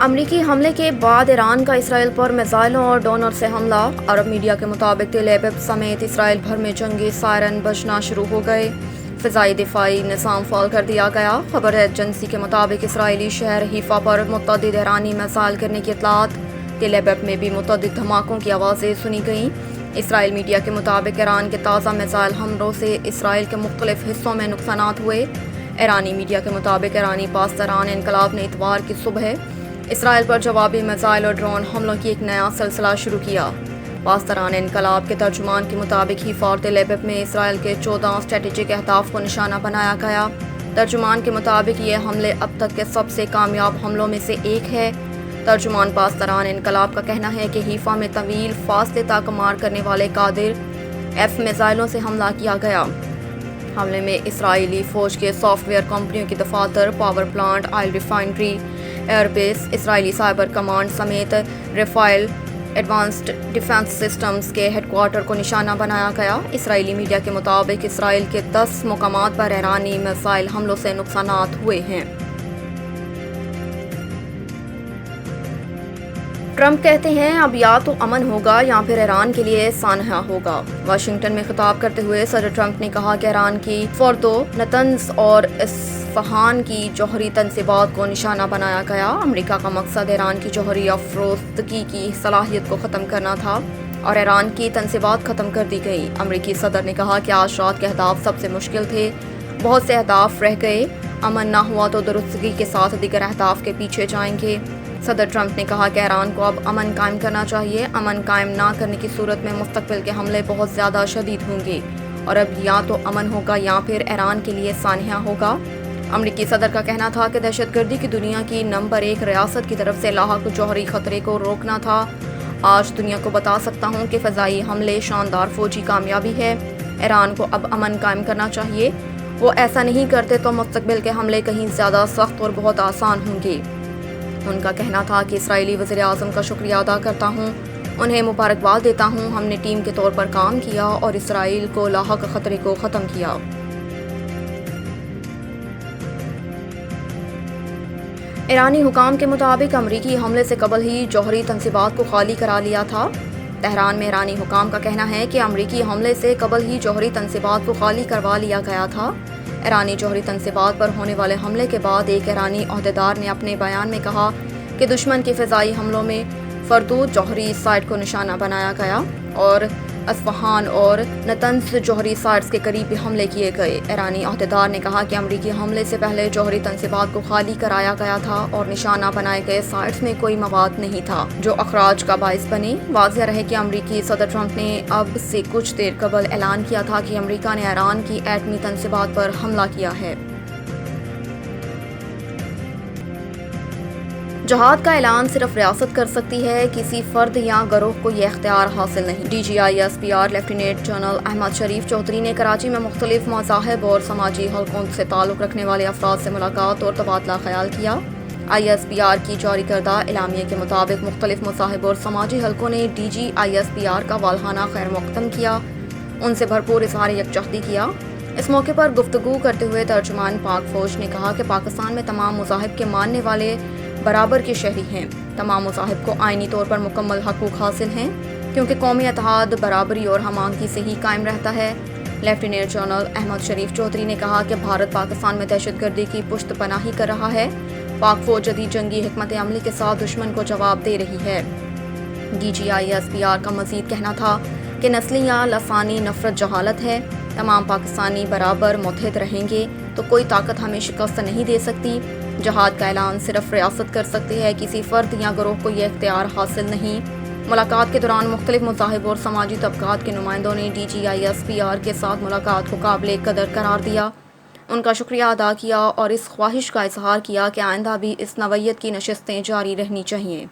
امریکی حملے کے بعد ایران کا اسرائیل پر میزائلوں اور ڈرونر سے حملہ۔ عرب میڈیا کے مطابق تل ابیب سمیت اسرائیل بھر میں جنگی سائرن بجنا شروع ہو گئے۔ فضائی دفاعی نظام فعال کر دیا گیا۔ خبر ایجنسی کے مطابق اسرائیلی شہر حیفا پر متعدد ایرانی میزائل گرنے کی اطلاعات۔ تل ابیب میں بھی متعدد دھماکوں کی آوازیں سنی گئیں۔ اسرائیل میڈیا کے مطابق ایران کے تازہ میزائل حملوں سے اسرائیل کے مختلف حصوں میں نقصانات ہوئے۔ ایرانی میڈیا کے مطابق ایرانی پاسداران انقلاب نے اتوار کی صبح اسرائیل پر جوابی میزائل اور ڈرون حملوں کی ایک نیا سلسلہ شروع کیا۔ پاسداران انقلاب کے ترجمان کے مطابق حیفا اور تل ابیب میں اسرائیل کے 14 اسٹریٹجک اہداف کو نشانہ بنایا گیا۔ ترجمان کے مطابق یہ حملے اب تک کے سب سے کامیاب حملوں میں سے ایک ہے۔ ترجمان پاسداران انقلاب کا کہنا ہے کہ حیفا میں طویل فاصلے تک مار کرنے والے قادر ایف میزائلوں سے حملہ کیا گیا۔ حملے میں اسرائیلی فوج کے سافٹ ویئر کمپنیوں کی دفاتر، power plant, oil refinery, air base, اسرائیلی سائبر کمانڈ سمیت رافیل ایڈوانسڈ ڈیفنس سسٹمز کے ہیڈ کوارٹر کو نشانہ بنایا گیا۔ اسرائیلی میڈیا کے مطابق اسرائیل کے 10 مقامات پر ایرانی میزائل حملوں سے نقصانات ہوئے ہیں۔ ٹرمپ کہتے ہیں اب یا تو امن ہوگا یا پھر ایران کے لیے سانحہ ہوگا۔ واشنگٹن میں خطاب کرتے ہوئے صدر ٹرمپ نے کہا کہ ایران کی فوردو، نتنز اور اصفہان کی جوہری تنصیبات کو نشانہ بنایا گیا۔ امریکہ کا مقصد ایران کی جوہری افروزگی کی صلاحیت کو ختم کرنا تھا اور ایران کی تنصیبات ختم کر دی گئی۔ امریکی صدر نے کہا کہ آج رات کے اہداف سب سے مشکل تھے، بہت سے اہداف رہ گئے، امن نہ ہوا تو درستگی کے ساتھ دیگر اہداف کے پیچھے جائیں گے۔ صدر ٹرمپ نے کہا کہ ایران کو اب امن قائم کرنا چاہیے۔ امن قائم نہ کرنے کی صورت میں مستقبل کے حملے بہت زیادہ شدید ہوں گے اور اب یا تو امن ہوگا یا پھر ایران کے لیے سانحہ ہوگا۔ امریکی صدر کا کہنا تھا کہ دہشت گردی کی دنیا کی نمبر 1 ریاست کی طرف سے لاحق جوہری خطرے کو روکنا تھا۔ آج دنیا کو بتا سکتا ہوں کہ فضائی حملے شاندار فوجی کامیابی ہے۔ ایران کو اب امن قائم کرنا چاہیے۔ وہ ایسا نہیں کرتے تو مستقبل کے حملے کہیں زیادہ سخت اور بہت آسان ہوں گے۔ ان کا کہنا تھا کہ اسرائیلی وزیر اعظم کا شکریہ ادا کرتا ہوں، انہیں مبارکباد دیتا ہوں۔ ہم نے ٹیم کے طور پر کام کیا اور اسرائیل کو لاحق خطرے کو ختم کیا۔ ایرانی حکام کے مطابق امریکی حملے سے قبل ہی جوہری تنصیبات کو خالی کرا لیا تھا۔ تہران میں ایرانی حکام کا کہنا ہے کہ امریکی حملے سے قبل ہی جوہری تنصیبات کو خالی کروا لیا گیا تھا۔ ایرانی جوہری تنصیبات پر ہونے والے حملے کے بعد ایک ایرانی عہدیدار نے اپنے بیان میں کہا کہ دشمن کے فضائی حملوں میں فردو جوہری سائٹ کو نشانہ بنایا گیا اور اصفہان اور نتنز جوہری سائٹس کے قریب بھی حملے کیے گئے۔ ایرانی عہدیدار نے کہا کہ امریکی حملے سے پہلے جوہری تنصیبات کو خالی کرایا گیا تھا اور نشانہ بنائے گئے سائٹس میں کوئی مواد نہیں تھا جو اخراج کا باعث بنے۔ واضح رہے کہ امریکی صدر ٹرمپ نے اب سے کچھ دیر قبل اعلان کیا تھا کہ امریکہ نے ایران کی ایٹمی تنصیبات پر حملہ کیا ہے۔ جہاد کا اعلان صرف ریاست کر سکتی ہے، کسی فرد یا گروہ کو یہ اختیار حاصل نہیں۔ D G I S P R lieutenant general Ahmad Sharif Chaudhry نے کراچی میں مختلف مذاہب اور سماجی حلقوں سے تعلق رکھنے والے افراد سے ملاقات اور تبادلہ خیال کیا۔ آئی ایس پی آر کی جاری کردہ اعلامیے کے مطابق مختلف مذاہب اور سماجی حلقوں نے D G I S P R کا والہانہ خیر مقدم کیا، ان سے بھرپور اظہار یکجہتی کیا۔ اس موقع پر گفتگو کرتے ہوئے ترجمان پاک فوج نے کہا کہ پاکستان میں تمام مذاہب کے ماننے والے برابر کے شہری ہیں۔ تمام مذاہب کو آئینی طور پر مکمل حقوق حاصل ہیں کیونکہ قومی اتحاد برابری اور ہم آہنگی سے ہی قائم رہتا ہے۔ لیفٹیننٹ جنرل احمد شریف چودھری نے کہا کہ بھارت پاکستان میں دہشت گردی کی پشت پناہی کر رہا ہے۔ پاک فوج جدید جنگی حکمت عملی کے ساتھ دشمن کو جواب دے رہی ہے۔ D G I S P R کا مزید کہنا تھا کہ نسلی یا لسانی نفرت جہالت ہے۔ تمام پاکستانی برابر متحد رہیں گے تو کوئی طاقت ہمیں شکست نہیں دے سکتی۔ جہاد کا اعلان صرف ریاست کر سکتی ہے، کسی فرد یا گروہ کو یہ اختیار حاصل نہیں۔ ملاقات کے دوران مختلف مذاہب اور سماجی طبقات کے نمائندوں نے D G I S P R کے ساتھ ملاقات کو قابل قدر قرار دیا، ان کا شکریہ ادا کیا اور اس خواہش کا اظہار کیا کہ آئندہ بھی اس نوعیت کی نشستیں جاری رہنی چاہیے۔